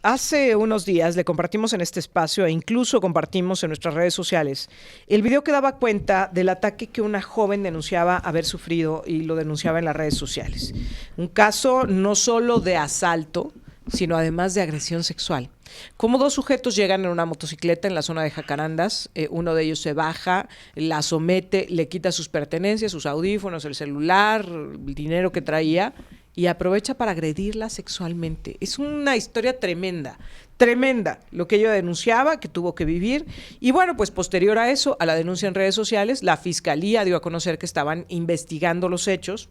Hace unos días le compartimos en este espacio e incluso compartimos en nuestras redes sociales el video que daba cuenta del ataque que una joven denunciaba haber sufrido y lo denunciaba en las redes sociales. Un caso no solo de asalto, sino además de agresión sexual. Como dos sujetos llegan en una motocicleta en la zona de Jacarandas, uno de ellos se baja, la somete, le quita sus pertenencias, sus audífonos, el celular, el dinero que traía y aprovecha para agredirla sexualmente. Es una historia tremenda, tremenda, lo que ella denunciaba, que tuvo que vivir. Y bueno, pues posterior a eso, a la denuncia en redes sociales, la Fiscalía dio a conocer que estaban investigando los hechos.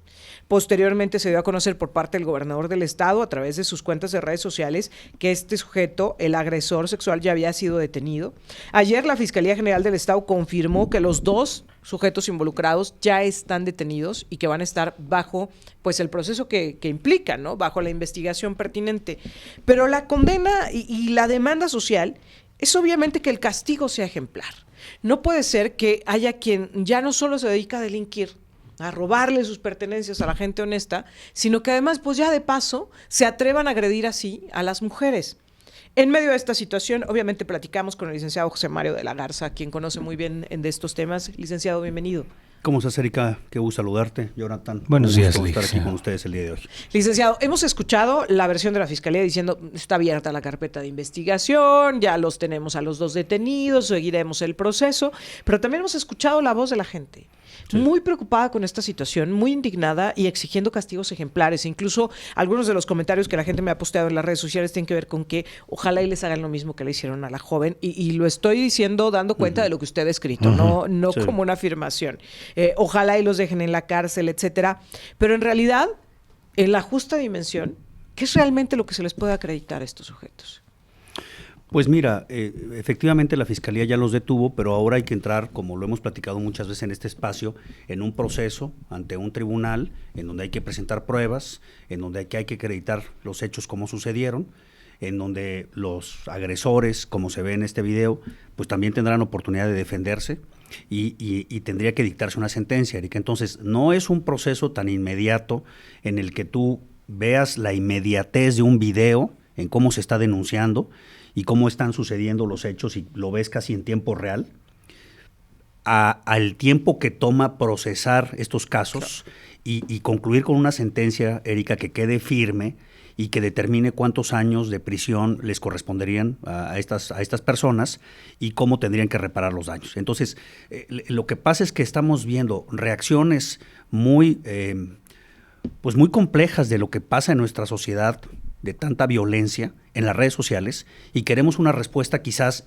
Posteriormente se dio a conocer por parte del gobernador del estado, a través de sus cuentas de redes sociales, que este sujeto, el agresor sexual, ya había sido detenido. Ayer la Fiscalía General del Estado confirmó que los dos sujetos involucrados ya están detenidos y que van a estar bajo pues el proceso que implica, ¿no? Bajo la investigación pertinente. Pero la condena y la demanda social es obviamente que el castigo sea ejemplar. No puede ser que haya quien ya no solo se dedica a delinquir, a robarle sus pertenencias a la gente honesta, sino que además, pues ya de paso, se atrevan a agredir así a las mujeres. En medio de esta situación, obviamente platicamos con el licenciado José Mario de la Garza, quien conoce muy bien de estos temas. Licenciado, bienvenido. ¿Cómo estás, Erika? Qué gusto saludarte. Jonathan, buenos días, estar aquí con ustedes el día de hoy. Licenciado, hemos escuchado la versión de la Fiscalía diciendo está abierta la carpeta de investigación, ya los tenemos a los dos detenidos, seguiremos el proceso, pero también hemos escuchado la voz de la gente. Sí. Muy preocupada con esta situación, muy indignada y exigiendo castigos ejemplares. Incluso algunos de los comentarios que la gente me ha posteado en las redes sociales tienen que ver con que ojalá y les hagan lo mismo que le hicieron a la joven. Y lo estoy diciendo dando cuenta de lo que usted ha escrito, no sí, como una afirmación. Ojalá y los dejen en la cárcel, etcétera. Pero en realidad, en la justa dimensión, ¿qué es realmente lo que se les puede acreditar a estos sujetos? Pues mira, efectivamente la Fiscalía ya los detuvo, pero ahora hay que entrar, como lo hemos platicado muchas veces en este espacio, en un proceso ante un tribunal en donde hay que presentar pruebas, en donde hay que acreditar los hechos como sucedieron, en donde los agresores, como se ve en este video, pues también tendrán oportunidad de defenderse y tendría que dictarse una sentencia, Erika. Entonces, no es un proceso tan inmediato en el que tú veas la inmediatez de un video en cómo se está denunciando y cómo están sucediendo los hechos y lo ves casi en tiempo real, al tiempo que toma procesar estos casos, claro, y concluir con una sentencia, Erika, que quede firme y que determine cuántos años de prisión les corresponderían a estas personas y cómo tendrían que reparar los daños. Entonces, lo que pasa es que estamos viendo reacciones muy complejas de lo que pasa en nuestra sociedad, de tanta violencia en las redes sociales, y queremos una respuesta quizás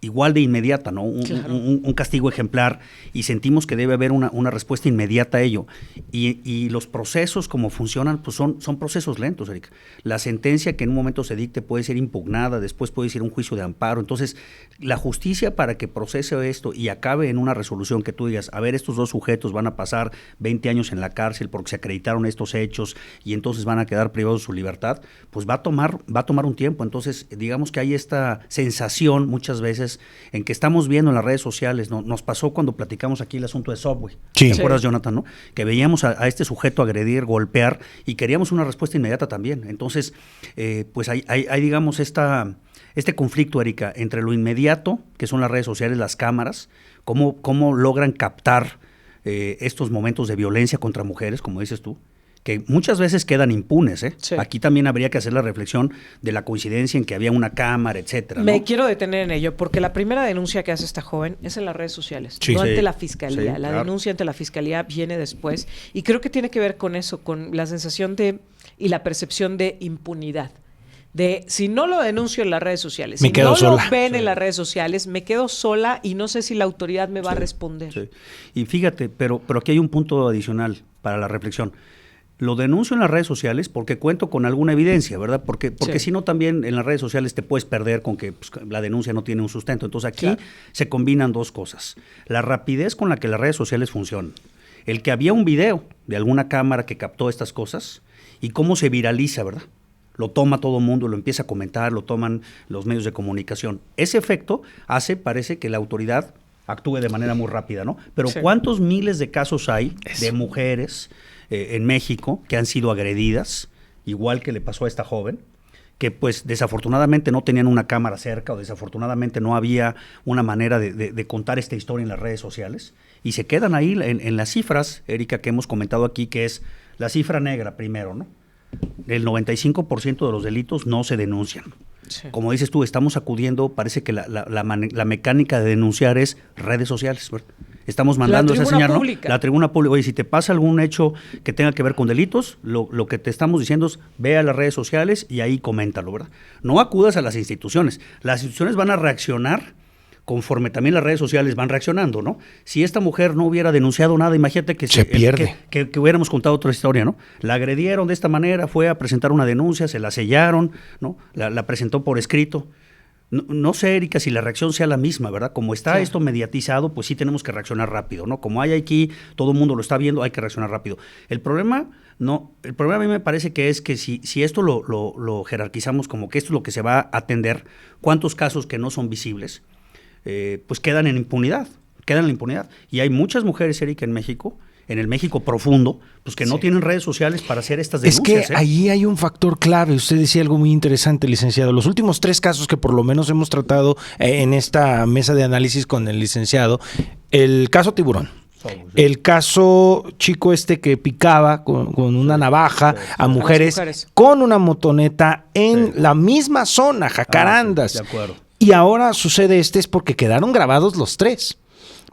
igual de inmediata, ¿no? Un castigo ejemplar, y sentimos que debe haber una respuesta inmediata a ello. Y los procesos como funcionan, pues son procesos lentos, Erika. La sentencia que en un momento se dicte puede ser impugnada, después puede ir a un juicio de amparo. Entonces, la justicia para que procese esto y acabe en una resolución que tú digas, a ver, estos dos sujetos van a pasar 20 años en la cárcel porque se acreditaron estos hechos y entonces van a quedar privados de su libertad, pues va a tomar un tiempo. Entonces, digamos que hay esta sensación muchas veces en que estamos viendo en las redes sociales, ¿no? Nos pasó cuando platicamos aquí el asunto de Subway. Sí. ¿Te acuerdas, Jonathan, no? Que veíamos a este sujeto agredir, golpear, y queríamos una respuesta inmediata también. Entonces, pues hay digamos, este conflicto, Erika, entre lo inmediato, que son las redes sociales, las cámaras, cómo logran captar estos momentos de violencia contra mujeres, como dices tú, que muchas veces quedan impunes, ¿eh? Sí. Aquí también habría que hacer la reflexión de la coincidencia en que había una cámara, etcétera, ¿no? Me quiero detener en ello, porque la primera denuncia que hace esta joven es en las redes sociales, no ante la Fiscalía. La denuncia ante la Fiscalía viene después, y creo que tiene que ver con eso, con la sensación y la percepción de impunidad. De si no lo denuncio en las redes sociales, si no lo ven en las redes sociales, me quedo sola y no sé si la autoridad me va a responder. Sí. Y fíjate, pero aquí hay un punto adicional para la reflexión. Lo denuncio en las redes sociales porque cuento con alguna evidencia, ¿verdad? Porque si no, también en las redes sociales te puedes perder con que pues, la denuncia no tiene un sustento. Entonces aquí se combinan dos cosas. La rapidez con la que las redes sociales funcionan. El que había un video de alguna cámara que captó estas cosas y cómo se viraliza, ¿verdad? Lo toma todo el mundo, lo empieza a comentar, lo toman los medios de comunicación. Ese efecto parece que la autoridad actúe de manera muy rápida, ¿no? Pero ¿cuántos miles de casos hay de mujeres en México que han sido agredidas, igual que le pasó a esta joven, que pues desafortunadamente no tenían una cámara cerca o desafortunadamente no había una manera de contar esta historia en las redes sociales y se quedan ahí en las cifras, Erika, que hemos comentado aquí, que es la cifra negra primero, ¿no? El 95% de los delitos no se denuncian. Sí. Como dices tú, estamos acudiendo, parece que la mecánica de denunciar es redes sociales, ¿verdad? Estamos mandando esa señal, ¿no? La tribuna pública. Oye, si te pasa algún hecho que tenga que ver con delitos, lo que te estamos diciendo es ve a las redes sociales y ahí coméntalo, ¿verdad? No acudas a las instituciones. Las instituciones van a reaccionar conforme también las redes sociales van reaccionando, ¿no? Si esta mujer no hubiera denunciado nada, imagínate que se pierde. Que hubiéramos contado otra historia, ¿no? La agredieron de esta manera, fue a presentar una denuncia, se la sellaron, ¿no? La presentó por escrito. No sé, Erika, si la reacción sea la misma, ¿verdad? Como está esto mediatizado, pues sí tenemos que reaccionar rápido, ¿no? Como hay aquí, todo el mundo lo está viendo, hay que reaccionar rápido. El problema a mí me parece que es que si esto lo jerarquizamos como que esto es lo que se va a atender, ¿cuántos casos que no son visibles? Pues quedan en impunidad. Y hay muchas mujeres, Erika, en México, en el México profundo, pues que no tienen redes sociales para hacer estas denuncias. Es que ahí hay un factor clave. Usted decía algo muy interesante, licenciado. Los últimos 3 casos que por lo menos hemos tratado en esta mesa de análisis con el licenciado, el caso Tiburón, el caso chico que picaba con una navaja a mujeres con una motoneta en la misma zona, Jacarandas. De acuerdo. Y ahora sucede es porque quedaron grabados los 3.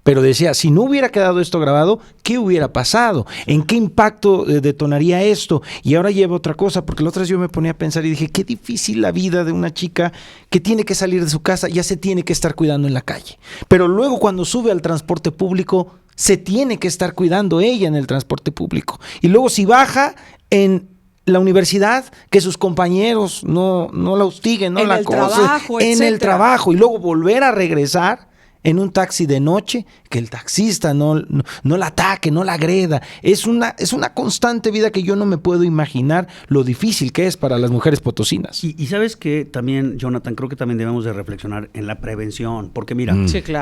Pero decía, si no hubiera quedado esto grabado, ¿qué hubiera pasado? ¿En qué impacto detonaría esto? Y ahora lleva otra cosa, porque la otra vez yo me ponía a pensar y dije, qué difícil la vida de una chica que tiene que salir de su casa, ya se tiene que estar cuidando en la calle. Pero luego cuando sube al transporte público, se tiene que estar cuidando ella en el transporte público. Y luego si baja en la universidad, que sus compañeros no la hostiguen, no la acosen, en el trabajo, y luego volver a regresar en un taxi de noche, que el taxista no la ataque, no la agreda. Es una constante vida que yo no me puedo imaginar lo difícil que es para las mujeres potosinas. Y sabes que también, Jonathan, creo que también debemos de reflexionar en la prevención, porque mira,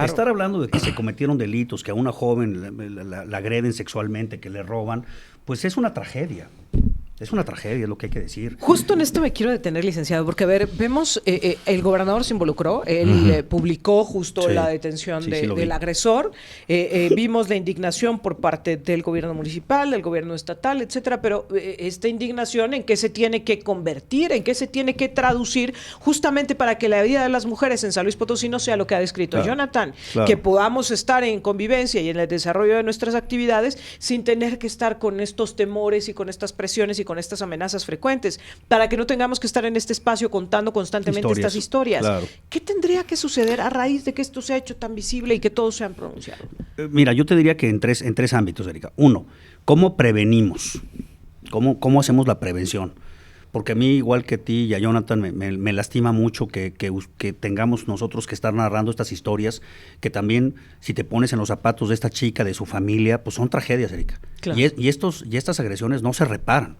estar hablando de que se cometieron delitos, que a una joven la agreden sexualmente, que le roban, pues es una tragedia. Es una tragedia, es lo que hay que decir. Justo en esto me quiero detener, licenciado, porque, a ver, vemos, el gobernador se involucró, él publicó justo la detención del agresor, vimos la indignación por parte del gobierno municipal, del gobierno estatal, etcétera, pero esta indignación, ¿en qué se tiene que convertir? ¿En qué se tiene que traducir? Justamente para que la vida de las mujeres en San Luis Potosí no sea lo que ha descrito Jonathan, que podamos estar en convivencia y en el desarrollo de nuestras actividades sin tener que estar con estos temores y con estas presiones y con estas amenazas frecuentes, para que no tengamos que estar en este espacio contando constantemente estas historias. Claro. ¿Qué tendría que suceder a raíz de que esto se ha hecho tan visible y que todos se han pronunciado? Mira, yo te diría que en tres ámbitos, Erika. Uno, ¿cómo prevenimos? ¿Cómo hacemos la prevención? Porque a mí, igual que a ti y a Jonathan, me lastima mucho que tengamos nosotros que estar narrando estas historias, que también, si te pones en los zapatos de esta chica, de su familia, pues son tragedias, Erika. Claro. Y estas agresiones no se reparan,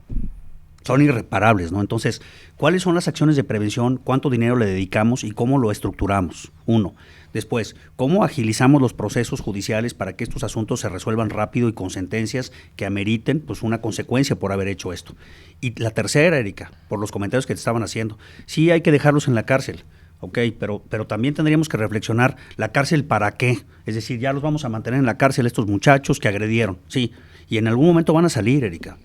son irreparables, ¿no? Entonces, ¿cuáles son las acciones de prevención? ¿Cuánto dinero le dedicamos y cómo lo estructuramos? Uno. Después, ¿cómo agilizamos los procesos judiciales para que estos asuntos se resuelvan rápido y con sentencias que ameriten pues una consecuencia por haber hecho esto? Y la tercera, Erika, por los comentarios que te estaban haciendo, sí hay que dejarlos en la cárcel, ok, pero también tendríamos que reflexionar, ¿la cárcel para qué? Es decir, ya los vamos a mantener en la cárcel estos muchachos que agredieron, sí, y en algún momento van a salir, Erika.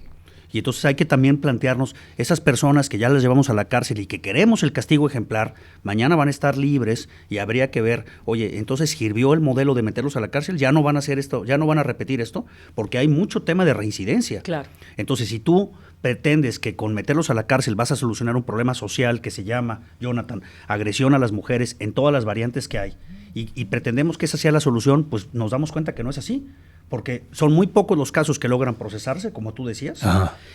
Y entonces hay que también plantearnos, esas personas que ya las llevamos a la cárcel y que queremos el castigo ejemplar, mañana van a estar libres y habría que ver, oye, entonces sirvió el modelo de meterlos a la cárcel, ya no van a hacer esto, ya no van a repetir esto, porque hay mucho tema de reincidencia. Claro. Entonces, si tú pretendes que con meterlos a la cárcel vas a solucionar un problema social que se llama, Jonathan, agresión a las mujeres en todas las variantes que hay, y pretendemos que esa sea la solución, pues nos damos cuenta que no es así. Porque son muy pocos los casos que logran procesarse, como tú decías,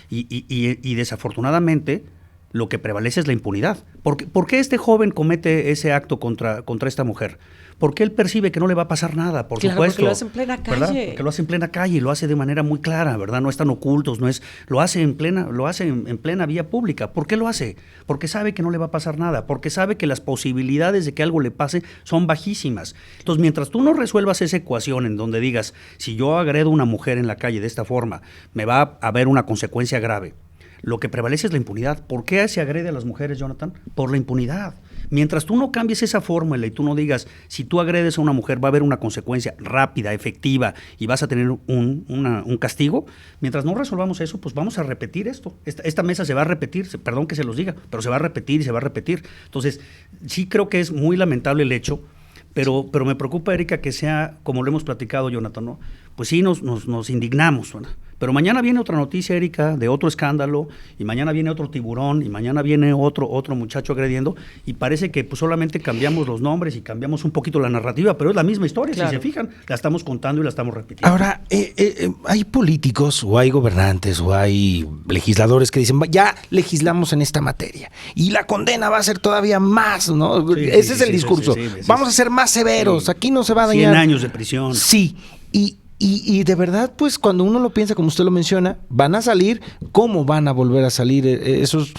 y desafortunadamente lo que prevalece es la impunidad. ¿Por qué este joven comete ese acto contra esta mujer? Porque él percibe que no le va a pasar nada, por supuesto. Porque lo hace en plena calle. ¿Verdad? Porque lo hace en plena calle y lo hace de manera muy clara, ¿verdad? No están ocultos, lo hace en plena vía pública. ¿Por qué lo hace? Porque sabe que no le va a pasar nada, porque sabe que las posibilidades de que algo le pase son bajísimas. Entonces, mientras tú no resuelvas esa ecuación en donde digas, si yo agredo a una mujer en la calle de esta forma, me va a haber una consecuencia grave. lo que prevalece es la impunidad. ¿Por qué se agrede a las mujeres, Jonathan? Por la impunidad. Mientras tú no cambies esa fórmula y tú no digas, si tú agredes a una mujer va a haber una consecuencia rápida, efectiva y vas a tener un castigo, mientras no resolvamos eso, pues vamos a repetir esto. Esta mesa se va a repetir, perdón que se los diga, pero se va a repetir y se va a repetir. Entonces, sí creo que es muy lamentable el hecho, pero me preocupa, Erika, que sea, como lo hemos platicado, Jonathan, ¿no? Pues sí, nos indignamos, ¿no? Pero mañana viene otra noticia, Erika, de otro escándalo, y mañana viene otro tiburón, y mañana viene otro muchacho agrediendo, y parece que pues, solamente cambiamos los nombres y cambiamos un poquito la narrativa, pero es la misma historia, claro. Si se fijan, la estamos contando y la estamos repitiendo. Ahora, hay políticos, o hay gobernantes, o hay legisladores que dicen, ya legislamos en esta materia, y la condena va a ser todavía más, ¿no? Sí, ese es el discurso. Vamos a ser más severos, aquí no se va a dañar. 100 años de prisión. Sí, y de verdad, pues cuando uno lo piensa, como usted lo menciona, van a salir, ¿cómo van a volver a salir esos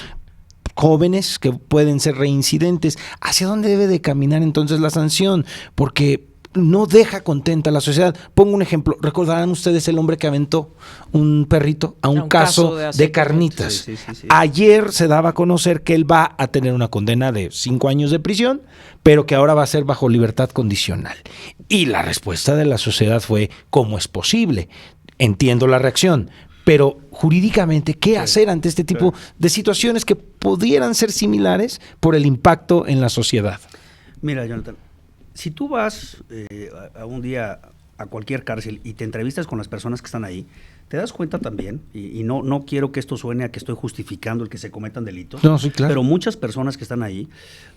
jóvenes que pueden ser reincidentes? ¿Hacia dónde debe de caminar entonces la sanción? Porque no deja contenta a la sociedad. Pongo un ejemplo, recordarán ustedes el hombre que aventó un perrito a un caso de carnitas. Sí. Ayer se daba a conocer que él va a tener una condena de 5 años de prisión, pero que ahora va a ser bajo libertad condicional. Y la respuesta de la sociedad fue, ¿cómo es posible? Entiendo la reacción, pero jurídicamente, ¿qué hacer ante este tipo de situaciones que pudieran ser similares por el impacto en la sociedad? Mira, Jonathan, si tú vas a un día a cualquier cárcel y te entrevistas con las personas que están ahí, te das cuenta también, y no quiero que esto suene a que estoy justificando el que se cometan delitos, no, sí, claro. Pero muchas personas que están ahí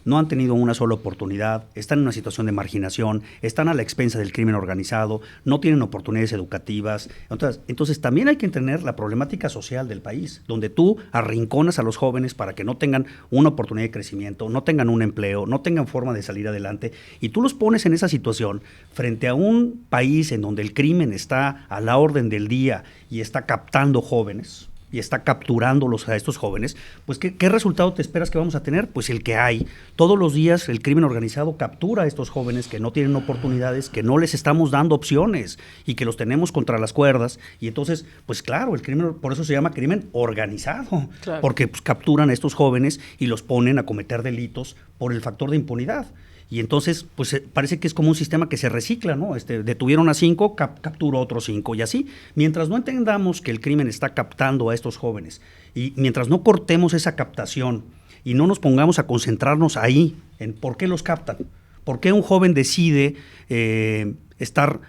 no han tenido una sola oportunidad, están en una situación de marginación, están a la expensa del crimen organizado, no tienen oportunidades educativas. Entonces también hay que entender la problemática social del país, donde tú arrinconas a los jóvenes para que no tengan una oportunidad de crecimiento, no tengan un empleo, no tengan forma de salir adelante, y tú los pones en esa situación frente a un país en donde el crimen está a la orden del día y está captando jóvenes y está capturándolos a estos jóvenes, pues ¿qué resultado te esperas que vamos a tener? Pues el que hay. Todos los días el crimen organizado captura a estos jóvenes que no tienen oportunidades, que no les estamos dando opciones y que los tenemos contra las cuerdas. Y entonces, pues claro, el crimen, por eso se llama crimen organizado, claro. Porque pues, capturan a estos jóvenes y los ponen a cometer delitos por el factor de impunidad. Y entonces, pues parece que es como un sistema que se recicla, ¿no? Detuvieron a 5, capturó otros 5 y así. Mientras no entendamos que el crimen está captando a estos jóvenes y mientras no cortemos esa captación y no nos pongamos a concentrarnos ahí en por qué los captan, por qué un joven decide estar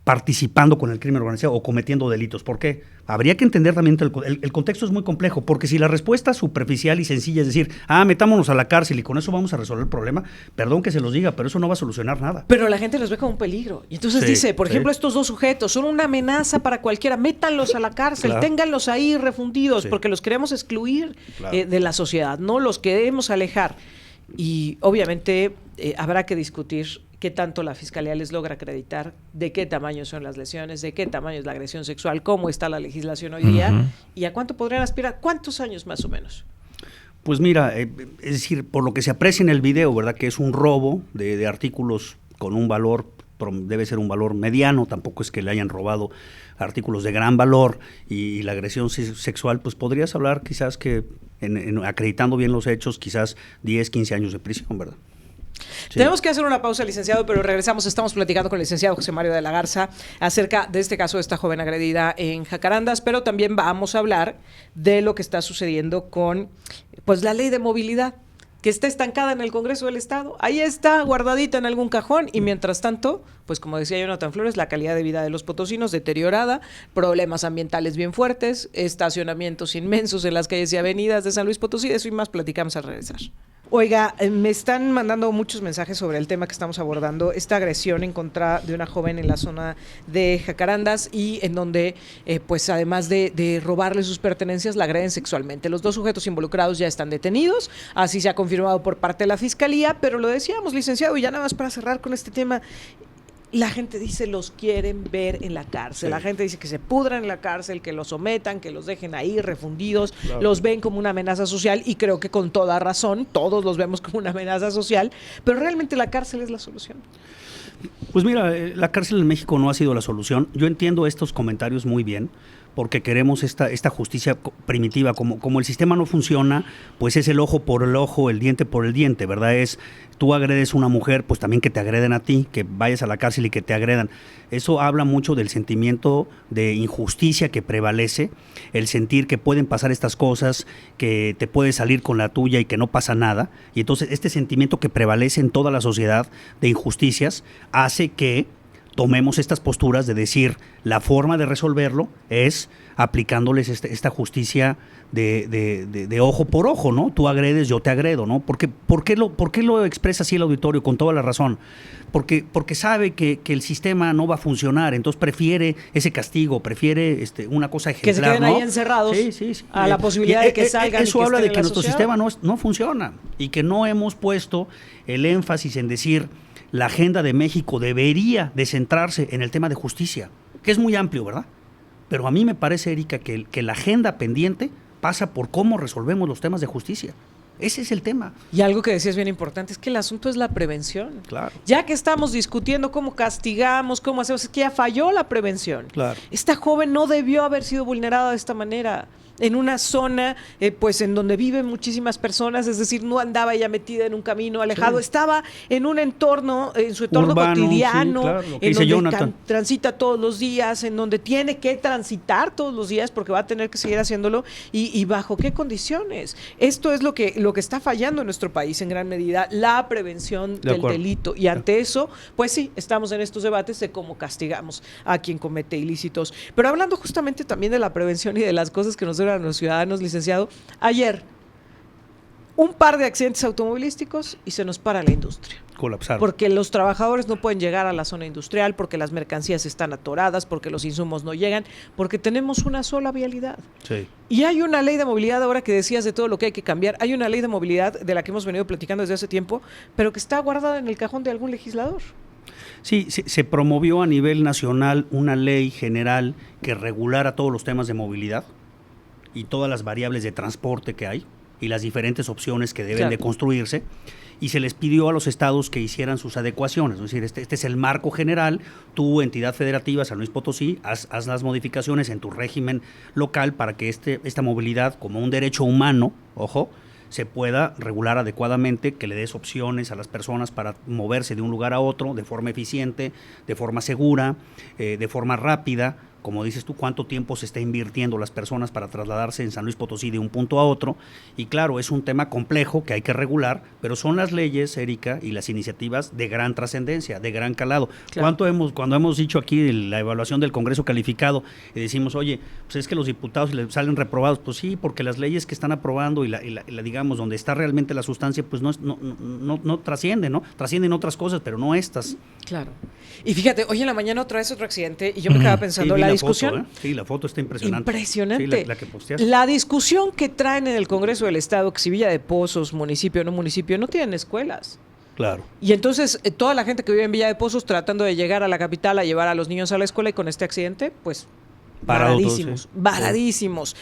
participando con el crimen organizado o cometiendo delitos. ¿Por qué? Habría que entender también que el contexto es muy complejo, porque si la respuesta superficial y sencilla es decir, metámonos a la cárcel y con eso vamos a resolver el problema, perdón que se los diga, pero eso no va a solucionar nada. Pero la gente los ve como un peligro. Y entonces dice, por ejemplo, estos 2 sujetos son una amenaza para cualquiera, métanlos a la cárcel, claro. Ténganlos ahí refundidos, porque los queremos excluir de la sociedad, no los queremos alejar. Y obviamente habrá que discutir qué tanto la Fiscalía les logra acreditar, de qué tamaño son las lesiones, de qué tamaño es la agresión sexual, cómo está la legislación hoy día, y a cuánto podrían aspirar, cuántos años más o menos. Pues mira, es decir, por lo que se aprecia en el video, ¿verdad? Que es un robo de artículos con un valor, debe ser un valor mediano, tampoco es que le hayan robado artículos de gran valor, y la agresión sexual, pues podrías hablar quizás que, acreditando bien los hechos, quizás 10, 15 años de prisión, ¿verdad? Sí. Tenemos que hacer una pausa, licenciado, pero regresamos. Estamos platicando con el licenciado José Mario de la Garza acerca de este caso de esta joven agredida en Jacarandas, pero también vamos a hablar de lo que está sucediendo con pues la ley de movilidad, que está estancada en el Congreso del Estado. Ahí está, guardadita en algún cajón, y mientras tanto, pues como decía Jonathan Flores, la calidad de vida de los potosinos deteriorada, problemas ambientales bien fuertes, estacionamientos inmensos en las calles y avenidas de San Luis Potosí. De eso y más platicamos al regresar. Oiga, me están mandando muchos mensajes sobre el tema que estamos abordando, esta agresión en contra de una joven en la zona de Jacarandas, y en donde, pues además de robarle sus pertenencias, la agreden sexualmente. Los 2 sujetos involucrados ya están detenidos, así se ha confirmado por parte de la Fiscalía, pero lo decíamos, licenciado, y ya nada más para cerrar con este tema, la gente dice los quieren ver en la cárcel, la gente dice que se pudran en la cárcel, que los sometan, que los dejen ahí refundidos, los ven como una amenaza social, y creo que con toda razón, todos los vemos como una amenaza social, pero realmente la cárcel es la solución. Pues mira, la cárcel en México no ha sido la solución. Yo entiendo estos comentarios muy bien, porque queremos esta justicia primitiva. Como el sistema no funciona, pues es el ojo por el ojo, el diente por el diente, ¿verdad? Es, tú agredes a una mujer, pues también que te agreden a ti, que vayas a la cárcel y que te agredan. Eso habla mucho del sentimiento de injusticia que prevalece, el sentir que pueden pasar estas cosas, que te puedes salir con la tuya y que no pasa nada. Y entonces este sentimiento que prevalece en toda la sociedad de injusticias hace que tomemos estas posturas de decir, la forma de resolverlo es aplicándoles esta justicia de ojo por ojo, ¿no? Tú agredes, yo te agredo, ¿no? ¿Por qué lo expresa así el auditorio? Con toda la razón. Porque sabe que el sistema no va a funcionar, entonces prefiere ese castigo, prefiere una cosa ejemplar, que se queden, ¿no? ahí encerrados, sí. a la posibilidad de que salgan. Eso habla de que nuestro sociedad. sistema no funciona y que no hemos puesto el énfasis en decir, la agenda de México debería de centrarse en el tema de justicia, que es muy amplio, ¿verdad? Pero a mí me parece, Erika, que la agenda pendiente pasa por cómo resolvemos los temas de justicia. Ese es el tema. Y algo que decías bien importante es que el asunto es la prevención. Claro. Ya que estamos discutiendo cómo castigamos, cómo hacemos, es que ya falló la prevención. Claro. Esta joven no debió haber sido vulnerada de esta manera. En una zona, pues en donde viven muchísimas personas, es decir, no andaba ella metida en un camino alejado, Sí. Estaba en un entorno, en su entorno Urbano, cotidiano, sí, claro, lo que en dice donde Jonathan. transita todos los días, en donde tiene que transitar todos los días porque va a tener que seguir haciéndolo y bajo qué condiciones. Esto es lo que está fallando en nuestro país en gran medida, la prevención del delito. Y ante eso, pues sí, estamos en estos debates de cómo castigamos a quien comete ilícitos. Pero hablando justamente también de la prevención y de las cosas que nos duran a los ciudadanos, licenciado, ayer un par de accidentes automovilísticos y se nos para la industria. Colapsaron. Porque los trabajadores no pueden llegar a la zona industrial, porque las mercancías están atoradas, porque los insumos no llegan, porque tenemos una sola vialidad. Sí. Y hay una ley de movilidad, ahora que decías de todo lo que hay que cambiar, hay una ley de movilidad de la que hemos venido platicando desde hace tiempo, pero que está guardada en el cajón de algún legislador. Sí, se promovió a nivel nacional una ley general que regulara todos los temas de movilidad y todas las variables de transporte que hay y las diferentes opciones que deben de construirse, y se les pidió a los estados que hicieran sus adecuaciones, es decir, este es el marco general, tu entidad federativa, San Luis Potosí, haz las modificaciones en tu régimen local para que esta movilidad como un derecho humano, ojo, se pueda regular adecuadamente, que le des opciones a las personas para moverse de un lugar a otro de forma eficiente, de forma segura, de forma rápida. Como dices tú, cuánto tiempo se está invirtiendo las personas para trasladarse en San Luis Potosí de un punto a otro. Y claro, es un tema complejo que hay que regular, pero son las leyes, Erika, y las iniciativas de gran trascendencia, de gran calado. Claro. Cuando hemos dicho aquí la evaluación del Congreso calificado y decimos, oye, pues es que los diputados les salen reprobados, pues sí, porque las leyes que están aprobando y la digamos, donde está realmente la sustancia, pues no trascienden, ¿no? Trascienden otras cosas, pero no estas. Claro. Y fíjate, hoy en la mañana otra vez otro accidente y yo me quedaba pensando, sí, la discusión. Foto, Sí, la foto está impresionante. Impresionante. Sí, la que posteaste. La discusión que traen en el Congreso del Estado, que si Villa de Pozos, municipio o no municipio, no tienen escuelas. Claro. Y entonces toda la gente que vive en Villa de Pozos tratando de llegar a la capital a llevar a los niños a la escuela y con este accidente, pues varadísimos.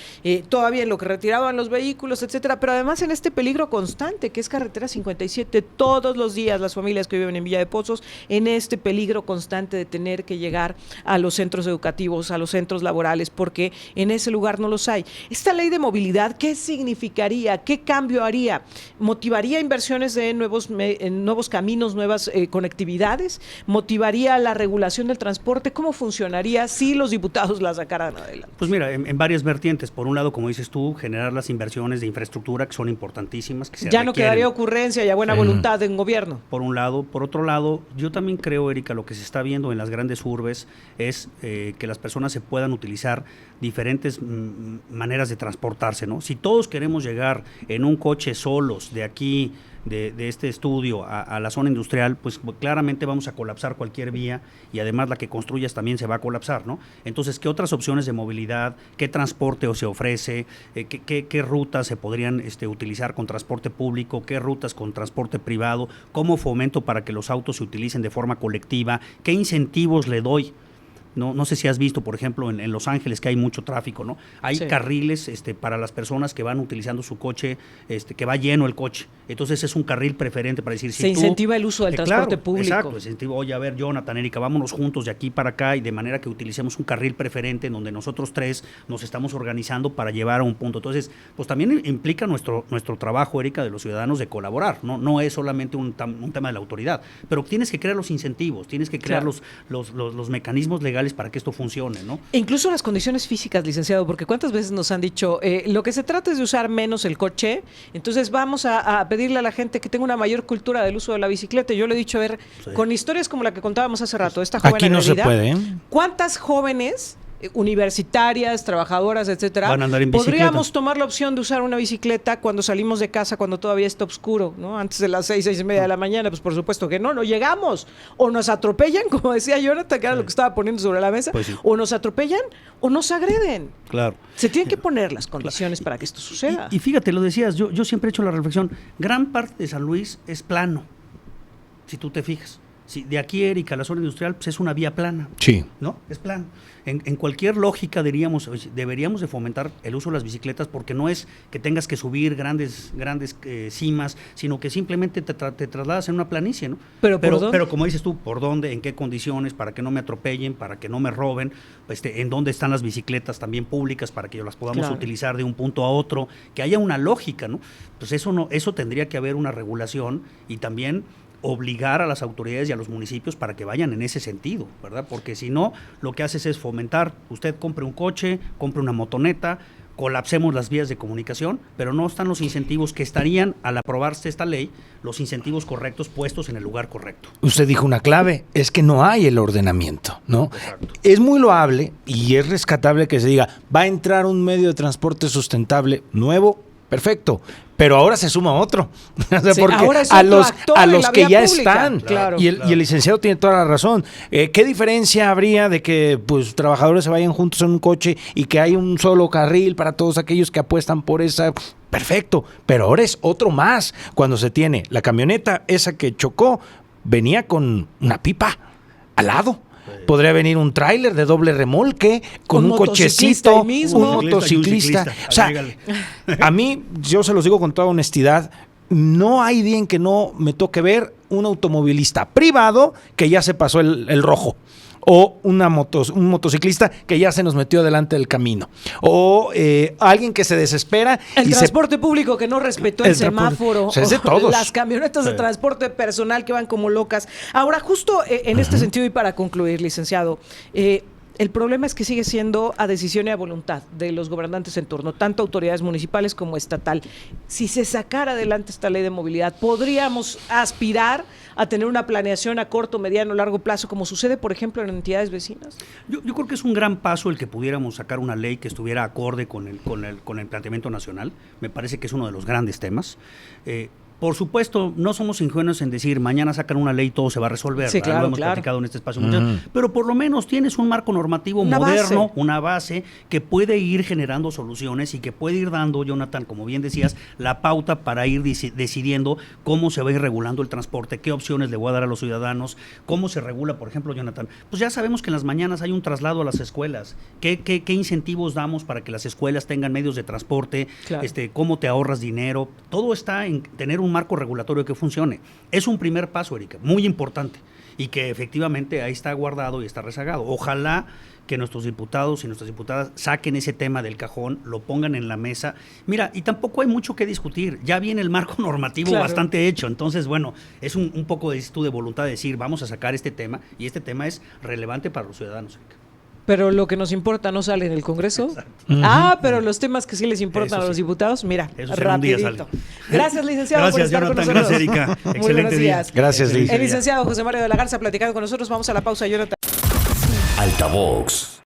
Todavía en lo que retiraban los vehículos, etcétera, pero además en este peligro constante que es carretera 57, todos los días las familias que viven en Villa de Pozos, en este peligro constante de tener que llegar a los centros educativos, a los centros laborales, porque en ese lugar no los hay. Esta ley de movilidad, ¿qué significaría? ¿Qué cambio haría? ¿Motivaría inversiones en nuevos caminos, nuevas conectividades? ¿Motivaría la regulación del transporte? ¿Cómo funcionaría si los diputados la sacaran adelante? Pues mira, en varias vertientes. Por un lado, como dices tú, generar las inversiones de infraestructura que son importantísimas. Que se ya no quedaría ocurrencia y a buena voluntad de un gobierno. Por un lado. Por otro lado, yo también creo, Erika, lo que se está viendo en las grandes urbes es que las personas se puedan utilizar diferentes maneras de transportarse, ¿no? Si todos queremos llegar en un coche solos de aquí, de este estudio a la zona industrial, pues claramente vamos a colapsar cualquier vía y además la que construyas también se va a colapsar, ¿no? Entonces, ¿qué otras opciones de movilidad, qué transporte se ofrece, qué rutas se podrían utilizar con transporte público, qué rutas con transporte privado, cómo fomento para que los autos se utilicen de forma colectiva, qué incentivos le doy No sé si has visto, por ejemplo, en Los Ángeles, que hay mucho tráfico, ¿no? Hay carriles para las personas que van utilizando su coche, que va lleno el coche. Entonces es un carril preferente para decir... Se incentiva el uso del transporte público. Exacto, incentiva, oye, a ver, Jonathan, Erika, vámonos juntos de aquí para acá y de manera que utilicemos un carril preferente en donde nosotros tres nos estamos organizando para llevar a un punto. Entonces, pues también implica nuestro trabajo, Erika, de los ciudadanos de colaborar. No es solamente un tema de la autoridad, pero tienes que crear los incentivos, tienes que crear los mecanismos legales para que esto funcione, ¿no? E incluso las condiciones físicas, licenciado, porque cuántas veces nos han dicho, lo que se trata es de usar menos el coche, entonces vamos a pedirle a la gente que tenga una mayor cultura del uso de la bicicleta. Yo le he dicho, a ver, con historias como la que contábamos hace rato, esta joven aquí no se puede, ¿eh? ¿Cuántas jóvenes universitarias, trabajadoras, etcétera, van a andar en bicicleta? Podríamos tomar la opción de usar una bicicleta cuando salimos de casa, cuando todavía está oscuro, ¿no? Antes de las 6:30 de la mañana, pues por supuesto que no llegamos. O nos atropellan, como decía Jonathan, que era lo que estaba poniendo sobre la mesa, o nos atropellan o nos agreden. Claro. Se tienen que poner las condiciones para que esto suceda. Y fíjate, lo decías, yo siempre he hecho la reflexión, gran parte de San Luis es plano, si tú te fijas. Sí, de aquí, Erika, la zona industrial, pues es una vía plana. Sí. ¿No? Es plano. En cualquier lógica deberíamos de fomentar el uso de las bicicletas, porque no es que tengas que subir grandes cimas, sino que simplemente te trasladas en una planicie, ¿no? Pero como dices tú, ¿por dónde? ¿En qué condiciones? Para que no me atropellen, para que no me roben, en dónde están las bicicletas también públicas para que las podamos utilizar de un punto a otro, que haya una lógica, ¿no? Pues eso tendría que haber una regulación y también obligar a las autoridades y a los municipios para que vayan en ese sentido, ¿verdad? Porque si no, lo que haces es fomentar, usted compre un coche, compre una motoneta, colapsemos las vías de comunicación, pero no están los incentivos que estarían, al aprobarse esta ley, los incentivos correctos puestos en el lugar correcto. Usted dijo una clave, es que no hay el ordenamiento, ¿no? Exacto. Es muy loable y es rescatable que se diga, va a entrar un medio de transporte sustentable nuevo, perfecto, pero ahora se suma otro. O sea, porque a los que ya están. Claro. Y el licenciado tiene toda la razón. ¿Qué diferencia habría de que pues trabajadores se vayan juntos en un coche y que hay un solo carril para todos aquellos que apuestan por esa? Perfecto, pero ahora es otro más. Cuando se tiene la camioneta esa que chocó, venía con una pipa al lado. Podría venir un tráiler de doble remolque con un cochecito, un motociclista. O sea, a mí, yo se los digo con toda honestidad, no hay día en que no me toque ver un automovilista privado que ya se pasó el rojo. O un motociclista que ya se nos metió delante del camino. O alguien que se desespera. El transporte público que no respetó el semáforo. O sea, es de todos. Las camionetas de transporte personal que van como locas. Ahora, justo en este sentido y para concluir, licenciado, el problema es que sigue siendo a decisión y a voluntad de los gobernantes en turno, tanto autoridades municipales como estatal. Si se sacara adelante esta ley de movilidad, ¿podríamos aspirar a tener una planeación a corto, mediano, largo plazo, como sucede, por ejemplo, en entidades vecinas? Yo creo que es un gran paso el que pudiéramos sacar una ley que estuviera acorde con el planteamiento nacional. Me parece que es uno de los grandes temas. Por supuesto, no somos ingenuos en decir mañana sacan una ley y todo se va a resolver. Sí, claro, lo hemos platicado en este espacio muchas veces, pero por lo menos tienes un marco normativo moderno, una base que puede ir generando soluciones y que puede ir dando, Jonathan, como bien decías, la pauta para ir decidiendo cómo se va a ir regulando el transporte, qué opciones le voy a dar a los ciudadanos, cómo se regula, por ejemplo, Jonathan. Pues ya sabemos que en las mañanas hay un traslado a las escuelas. ¿Qué incentivos damos para que las escuelas tengan medios de transporte? Claro. ¿Cómo te ahorras dinero? Todo está en tener un marco regulatorio que funcione. Es un primer paso, Erika, muy importante, y que efectivamente ahí está guardado y está rezagado. Ojalá que nuestros diputados y nuestras diputadas saquen ese tema del cajón, lo pongan en la mesa. Mira, y tampoco hay mucho que discutir, ya viene el marco normativo bastante hecho, entonces, bueno, es un poco de voluntad de decir, vamos a sacar este tema, y este tema es relevante para los ciudadanos, Erika. Pero lo que nos importa no sale en el Congreso. Pero los temas que sí les importan a los diputados, mira, rapidito. Gracias, licenciado, por estar Jonathan, con nosotros. Gracias, Erika. Excelente día. Gracias, Liz. El licenciado José Mario de la Garza platicando con nosotros. Vamos a la pausa, Jonathan. Altavox.